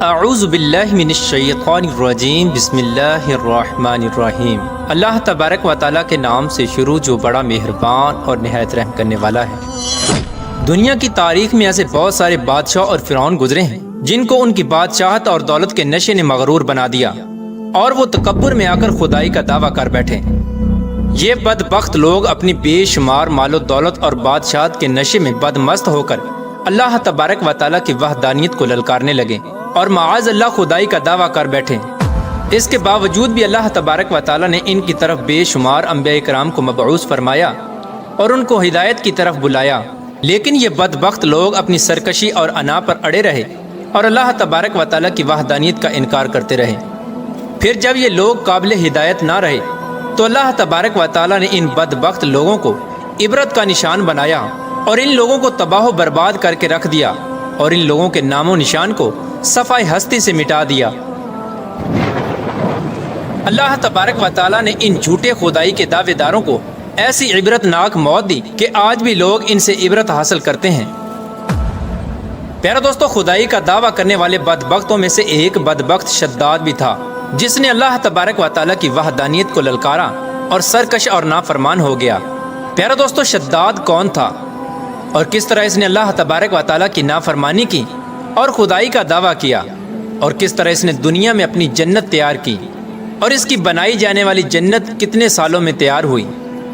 اعوذ باللہ من الشیطان الرجیم بسم اللہ الرحمن الرحیم۔ اللہ تبارک و تعالیٰ کے نام سے شروع جو بڑا مہربان اور نہایت رحم کرنے والا ہے۔ دنیا کی تاریخ میں ایسے بہت سارے بادشاہ اور فرعون گزرے ہیں جن کو ان کی بادشاہت اور دولت کے نشے نے مغرور بنا دیا اور وہ تکبر میں آ کر خدائی کا دعویٰ کر بیٹھے۔ یہ بدبخت لوگ اپنی بے شمار مال و دولت اور بادشاہت کے نشے میں بدمست ہو کر اللہ تبارک و تعالیٰ کی وحدانیت کو للکارنے لگے اور معاذ اللہ خدائی کا دعویٰ کر بیٹھے۔ اس کے باوجود بھی اللہ تبارک و تعالیٰ نے ان کی طرف بے شمار انبیاء کرام کو مبعوث فرمایا اور ان کو ہدایت کی طرف بلایا، لیکن یہ بدبخت لوگ اپنی سرکشی اور انا پر اڑے رہے اور اللہ تبارک و تعالیٰ کی وحدانیت کا انکار کرتے رہے۔ پھر جب یہ لوگ قابل ہدایت نہ رہے تو اللہ تبارک و تعالیٰ نے ان بدبخت لوگوں کو عبرت کا نشان بنایا اور ان لوگوں کو تباہ و برباد کر کے رکھ دیا اور ان لوگوں کے نام و نشان کو صفحہ ہستی سے مٹا دیا۔ اللہ تبارک و تعالیٰ نے ان جھوٹے خدائی کے دعوے داروں کو ایسی عبرت ناک موت دی کہ آج بھی لوگ ان سے عبرت حاصل کرتے ہیں۔ پیارا دوستو، خدائی کا دعویٰ کرنے والے بدبختوں میں سے ایک بدبخت شداد بھی تھا جس نے اللہ تبارک و تعالیٰ کی وحدانیت کو للکارا اور سرکش اور نافرمان ہو گیا۔ پیارا دوستو، شداد کون تھا اور کس طرح اس نے اللہ تبارک و تعالیٰ کی نافرمانی کی اور خدائی کا دعویٰ کیا، اور کس طرح اس نے دنیا میں اپنی جنت تیار کی اور اس کی بنائی جانے والی جنت کتنے سالوں میں تیار ہوئی،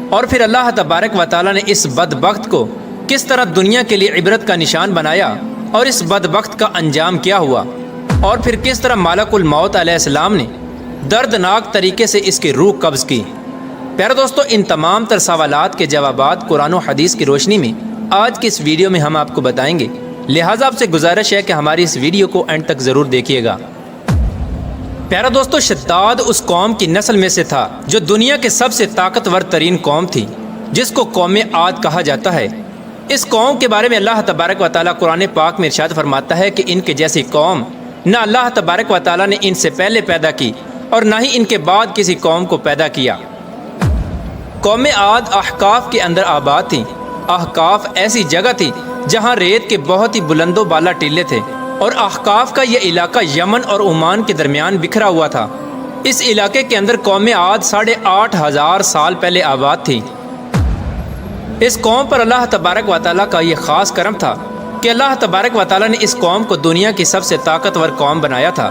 اور پھر اللہ تبارک و تعالیٰ نے اس بدبخت کو کس طرح دنیا کے لیے عبرت کا نشان بنایا اور اس بدبخت کا انجام کیا ہوا، اور پھر کس طرح ملک الموت علیہ السلام نے دردناک طریقے سے اس کی روح قبض کی۔ پیارے دوستو، ان تمام تر سوالات کے جوابات قرآن و حدیث کی روشنی میں آج کی اس ویڈیو میں ہم آپ کو بتائیں گے، لہٰذا آپ سے گزارش ہے کہ ہماری اس ویڈیو کو اینڈ تک ضرور دیکھیے گا۔ پیارا دوستو، شداد اس قوم کی نسل میں سے تھا جو دنیا کے سب سے طاقتور ترین قوم تھی، جس کو قوم عاد کہا جاتا ہے۔ اس قوم کے بارے میں اللہ تبارک و تعالیٰ قرآن پاک میں ارشاد فرماتا ہے کہ ان کے جیسی قوم نہ اللہ تبارک و تعالیٰ نے ان سے پہلے پیدا کی اور نہ ہی ان کے بعد کسی قوم کو پیدا کیا۔ قوم عاد احقاف کے اندر آباد تھی۔ احقاف ایسی جگہ تھی جہاں ریت کے بہت ہی بلند و بالا ٹیلے تھے، اور احقاف کا یہ علاقہ یمن اور عمان کے درمیان بکھرا ہوا تھا۔ اس علاقے کے اندر قوم عاد 8,500 سال پہلے آباد تھی۔ اس قوم پر اللہ تبارک و تعالیٰ کا یہ خاص کرم تھا کہ اللہ تبارک و تعالیٰ نے اس قوم کو دنیا کی سب سے طاقتور قوم بنایا تھا۔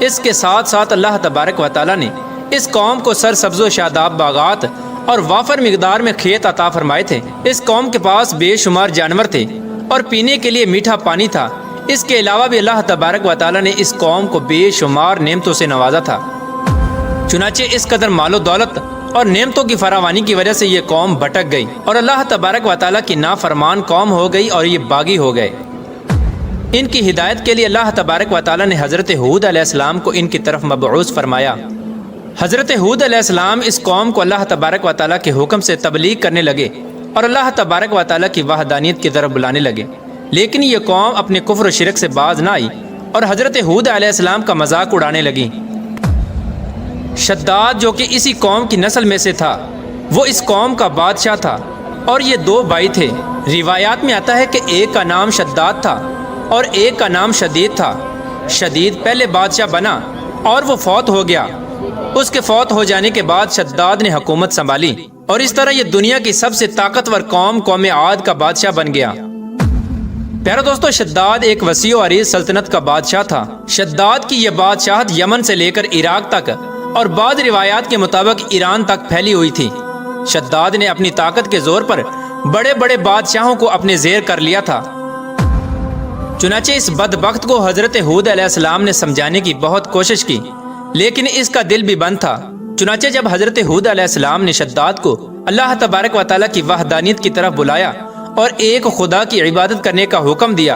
اس کے ساتھ ساتھ اللہ تبارک و تعالیٰ نے اس قوم کو سرسبز و شاداب باغات اور وافر مقدار میں کھیت عطا فرمائے تھے۔ اس قوم کے پاس بے شمار جانور تھے اور پینے کے لیے میٹھا پانی تھا۔ اس کے علاوہ بھی اللہ تبارک و تعالیٰ نے اس قوم کو بے شمار نعمتوں سے نوازا تھا۔ چنانچہ اس قدر مال و دولت اور نعمتوں کی فراوانی کی وجہ سے یہ قوم بھٹک گئی اور اللہ تبارک و تعالیٰ کی نافرمان قوم ہو گئی اور یہ باغی ہو گئے۔ ان کی ہدایت کے لیے اللہ تبارک و تعالیٰ نے حضرت ہود علیہ السلام کو ان کی طرف مبعوث فرمایا۔ حضرت ہود علیہ السلام اس قوم کو اللہ تبارک و تعالیٰ کے حکم سے تبلیغ کرنے لگے اور اللہ تبارک و تعالیٰ کی وحدانیت کی طرف بلانے لگے، لیکن یہ قوم اپنے کفر و شرک سے باز نہ آئی اور حضرت ہود علیہ السلام کا مذاق اڑانے لگی۔ شداد جو کہ اسی قوم کی نسل میں سے تھا، وہ اس قوم کا بادشاہ تھا اور یہ 2 بھائی تھے۔ روایات میں آتا ہے کہ ایک کا نام شداد تھا اور ایک کا نام شدید تھا۔ شدید پہلے بادشاہ بنا اور وہ فوت ہو گیا۔ اس کے فوت ہو جانے کے بعد شداد نے حکومت سنبھالی اور اس طرح یہ دنیا کی سب سے طاقتور قوم عاد کا بادشاہ بن گیا۔ پیارا دوستو، شداد ایک وسیع و عریض سلطنت کا بادشاہ تھا۔ شداد کی یہ بادشاہت یمن سے لے کر عراق تک اور بعض روایات کے مطابق ایران تک پھیلی ہوئی تھی۔ شداد نے اپنی طاقت کے زور پر بڑے بڑے بادشاہوں کو اپنے زیر کر لیا تھا۔ چنانچہ اس بدبخت کو حضرت ہود علیہ السلام نے سمجھانے کی بہت کوشش کی، لیکن اس کا دل بھی بند تھا۔ چنانچہ جب حضرت ہود علیہ السلام نے شداد کو اللہ تبارک و تعالیٰ کی وحدانیت کی طرف بلایا اور ایک خدا کی عبادت کرنے کا حکم دیا،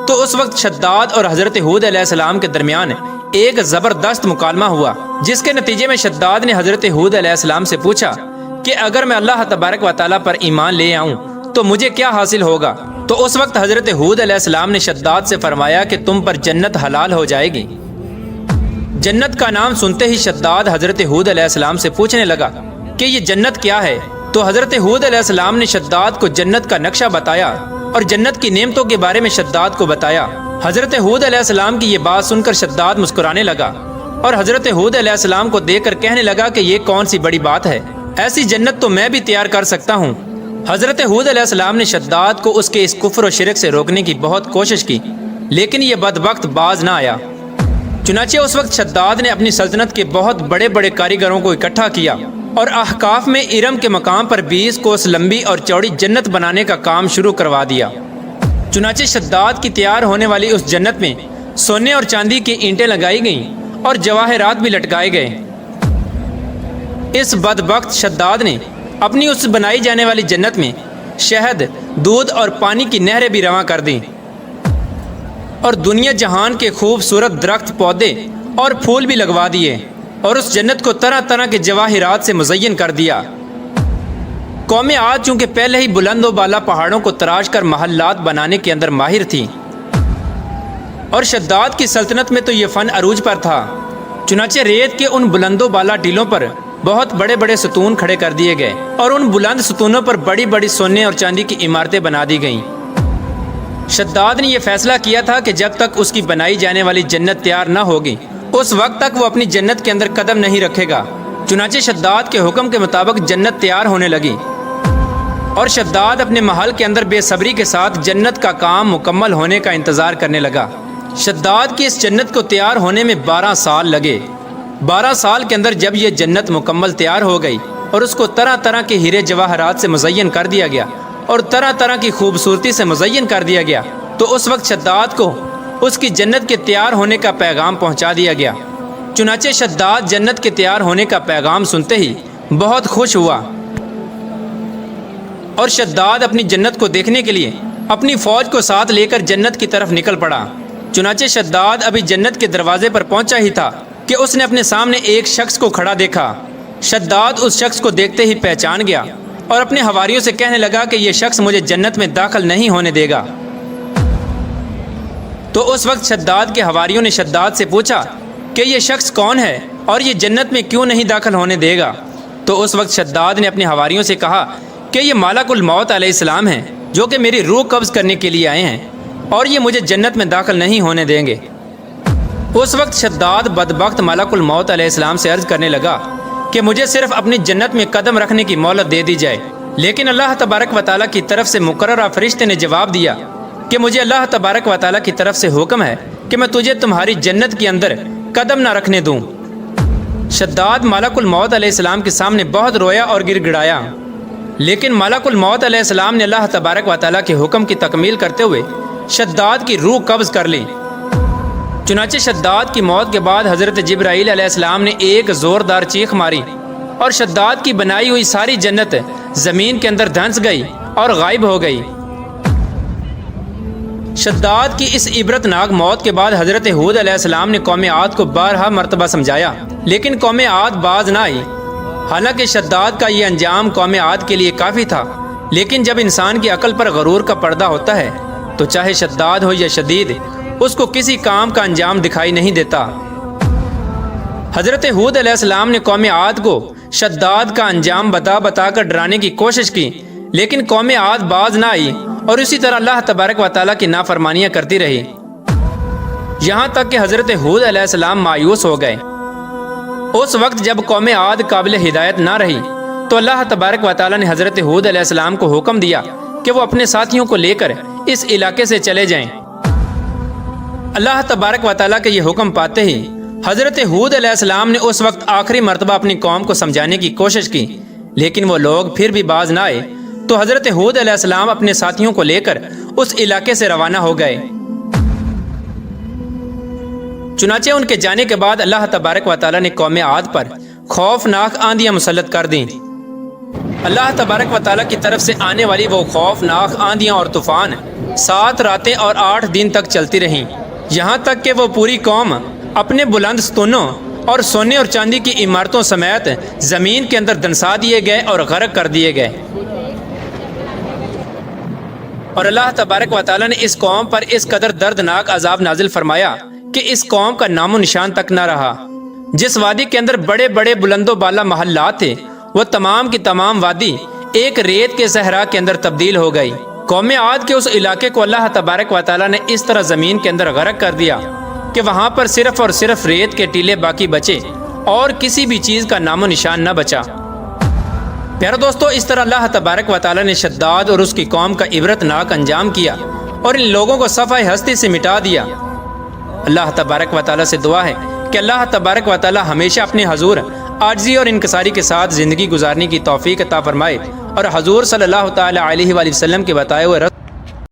تو اس وقت شداد اور حضرت ہود علیہ السلام کے درمیان ایک زبردست مکالمہ ہوا، جس کے نتیجے میں شداد نے حضرت ہود علیہ السلام سے پوچھا کہ اگر میں اللہ تبارک و تعالیٰ پر ایمان لے آؤں تو مجھے کیا حاصل ہوگا؟ تو اس وقت حضرت ہود علیہ السلام نے شداد سے فرمایا کہ تم پر جنت حلال ہو جائے گی۔ جنت کا نام سنتے ہی شداد حضرت ہود علیہ السلام سے پوچھنے لگا کہ یہ جنت کیا ہے؟ تو حضرت ہود علیہ السلام نے شداد کو جنت کا نقشہ بتایا اور جنت کی نعمتوں کے بارے میں شداد کو بتایا۔ حضرت ہود علیہ السلام کی یہ بات سن کر شداد مسکرانے لگا اور حضرت ہود علیہ السلام کو دیکھ کر کہنے لگا کہ یہ کون سی بڑی بات ہے، ایسی جنت تو میں بھی تیار کر سکتا ہوں۔ حضرت ہود علیہ السلام نے شداد کو اس کے اس کفر و شرک سے روکنے کی بہت کوشش کی، لیکن یہ بدبخت باز نہ آیا۔ چنانچہ اس وقت شداد نے اپنی سلطنت کے بہت بڑے بڑے کاریگروں کو اکٹھا کیا اور احقاف میں ارم کے مقام پر 20 کوس لمبی اور چوڑی جنت بنانے کا کام شروع کروا دیا۔ چنانچہ شداد کی تیار ہونے والی اس جنت میں سونے اور چاندی کی اینٹیں لگائی گئیں اور جواہرات بھی لٹکائے گئے۔ اس بدبخت شداد نے اپنی اس بنائی جانے والی جنت میں شہد، دودھ اور پانی کی نہریں بھی رواں کر دیں اور دنیا جہان کے خوبصورت درخت، پودے اور پھول بھی لگوا دیے اور اس جنت کو طرح طرح کے جواہرات سے مزین کر دیا۔ قوم عاد چونکہ پہلے ہی بلند و بالا پہاڑوں کو تراش کر محلات بنانے کے اندر ماہر تھی اور شداد کی سلطنت میں تو یہ فن عروج پر تھا، چنانچہ ریت کے ان بلند و بالا ٹیلوں پر بہت بڑے بڑے ستون کھڑے کر دیے گئے اور ان بلند ستونوں پر بڑی بڑی سونے اور چاندی کی عمارتیں بنا دی گئیں۔ شداد نے یہ فیصلہ کیا تھا کہ جب تک اس کی بنائی جانے والی جنت تیار نہ ہوگی اس وقت تک وہ اپنی جنت کے اندر قدم نہیں رکھے گا۔ چنانچہ شداد کے حکم کے مطابق جنت تیار ہونے لگی اور شداد اپنے محل کے اندر بے صبری کے ساتھ جنت کا کام مکمل ہونے کا انتظار کرنے لگا۔ شداد کی اس جنت کو تیار ہونے میں 12 سال لگے۔ 12 سال کے اندر جب یہ جنت مکمل تیار ہو گئی اور اس کو طرح طرح کے ہیرے جواہرات سے مزین کر دیا گیا اور طرح طرح کی خوبصورتی سے مزین کر دیا گیا، تو اس وقت شداد کو اس کی جنت کے تیار ہونے کا پیغام پہنچا دیا گیا۔ چنانچہ شداد جنت کے تیار ہونے کا پیغام سنتے ہی بہت خوش ہوا اور شداد اپنی جنت کو دیکھنے کے لیے اپنی فوج کو ساتھ لے کر جنت کی طرف نکل پڑا۔ چنانچہ شداد ابھی جنت کے دروازے پر پہنچا ہی تھا کہ اس نے اپنے سامنے ایک شخص کو کھڑا دیکھا۔ شداد اس شخص کو دیکھتے ہی پہچان گیا اور اپنے حواریوں سے کہنے لگا کہ یہ شخص مجھے جنت میں داخل نہیں ہونے دے گا۔ تو اس وقت شداد کے حواریوں نے شداد سے پوچھا کہ یہ شخص کون ہے اور یہ جنت میں کیوں نہیں داخل ہونے دے گا؟ تو اس وقت شداد نے اپنے حواریوں سے کہا کہ یہ ملک الموت علیہ السلام ہیں جو کہ میری روح قبض کرنے کے لیے آئے ہیں اور یہ مجھے جنت میں داخل نہیں ہونے دیں گے۔ اس وقت شداد بدبخت ملک الموت علیہ السلام سے عرض کرنے لگا کہ مجھے صرف اپنی جنت میں قدم رکھنے کی مہلت دے دی جائے، لیکن اللہ تبارک و تعالیٰ کی طرف سے مقررہ فرشتے نے جواب دیا کہ مجھے اللہ تبارک و تعالیٰ کی طرف سے حکم ہے کہ میں تجھے تمہاری جنت کے اندر قدم نہ رکھنے دوں۔ شداد ملک الموت علیہ السلام کے سامنے بہت رویا اور گر گڑایا، لیکن ملک الموت علیہ السلام نے اللہ تبارک و تعالیٰ کے حکم کی تکمیل کرتے ہوئے شداد کی روح قبض کر لی۔ چنانچہ شداد کی موت کے بعد حضرت جبرائیل علیہ السلام نے ایک زوردار چیخ ماری اور شداد کی بنائی ہوئی ساری جنت زمین کے اندر دھنس گئی اور غائب ہو گئی۔ شداد کی اس عبرتناک موت کے بعد حضرت ہود علیہ السلام نے قوم عاد کو 12 مرتبہ سمجھایا، لیکن قوم عاد باز نہ آئی۔ حالانکہ شداد کا یہ انجام قوم عاد کے لیے کافی تھا، لیکن جب انسان کی عقل پر غرور کا پردہ ہوتا ہے تو چاہے شداد ہو یا شدید، اس کو کسی کام کا انجام دکھائی نہیں دیتا۔ حضرت ہود علیہ السلام نے قوم عاد کو شداد کا انجام بتا بتا کر ڈرانے کی کوشش کی، لیکن قوم عاد باز نہ آئی اور اسی طرح اللہ تبارک و تعالیٰ کی نافرمانیاں کرتی رہی، یہاں تک کہ حضرت ہود علیہ السلام مایوس ہو گئے۔ اس وقت جب قوم عاد قابل ہدایت نہ رہی تو اللہ تبارک و تعالیٰ نے حضرت ہود علیہ السلام کو حکم دیا کہ وہ اپنے ساتھیوں کو لے کر اس علاقے سے چلے جائیں۔ اللہ تبارک و تعالیٰ کے یہ حکم پاتے ہی حضرت ہود علیہ السلام نے اس وقت آخری مرتبہ اپنی قوم کو سمجھانے کی کوشش کی، لیکن وہ لوگ پھر بھی باز نہ آئے، تو حضرت ہود علیہ السلام اپنے ساتھیوں کو لے کر اس علاقے سے روانہ ہو گئے۔ چنانچہ ان کے جانے کے بعد اللہ تبارک و تعالیٰ نے قوم عاد پر خوفناک آندیاں مسلط کر دیں۔ اللہ تبارک و تعالیٰ کی طرف سے آنے والی وہ خوفناک آندیاں اور طوفان 7 راتیں اور 8 دن تک چلتی رہیں، یہاں تک کہ وہ پوری قوم اپنے بلند ستونوں اور سونے اور چاندی کی عمارتوں سمیت زمین کے اندر دنسا دیے گئے اور غرق کر دیے گئے۔ اور اللہ تبارک و تعالیٰ نے اس قوم پر اس قدر دردناک عذاب نازل فرمایا کہ اس قوم کا نام و نشان تک نہ رہا۔ جس وادی کے اندر بڑے بڑے بلند و بالا محلات تھے، وہ تمام کی تمام وادی ایک ریت کے صحرا کے اندر تبدیل ہو گئی۔ قوم عاد کے اس علاقے کو اللہ تبارک و تعالیٰ نے اس طرح زمین کے اندر غرق کر دیا کہ وہاں پر صرف اور صرف ریت کے ٹیلے باقی بچے اور کسی بھی چیز کا نام و نشان نہ بچا۔ پیارے دوستو، اس طرح اللہ تبارک و تعالیٰ نے شداد اور اس کی قوم کا عبرت ناک انجام کیا اور ان لوگوں کو صفحہ ہستی سے مٹا دیا۔ اللہ تبارک و تعالیٰ سے دعا ہے کہ اللہ تبارک و تعالیٰ ہمیشہ اپنے حضور عاجزی اور انکساری کے ساتھ زندگی گزارنے کی توفیق عطا فرمائے اور حضور صلی اللہ تعالیٰ علیہ وآلہ وسلم کے بتائے ہوئے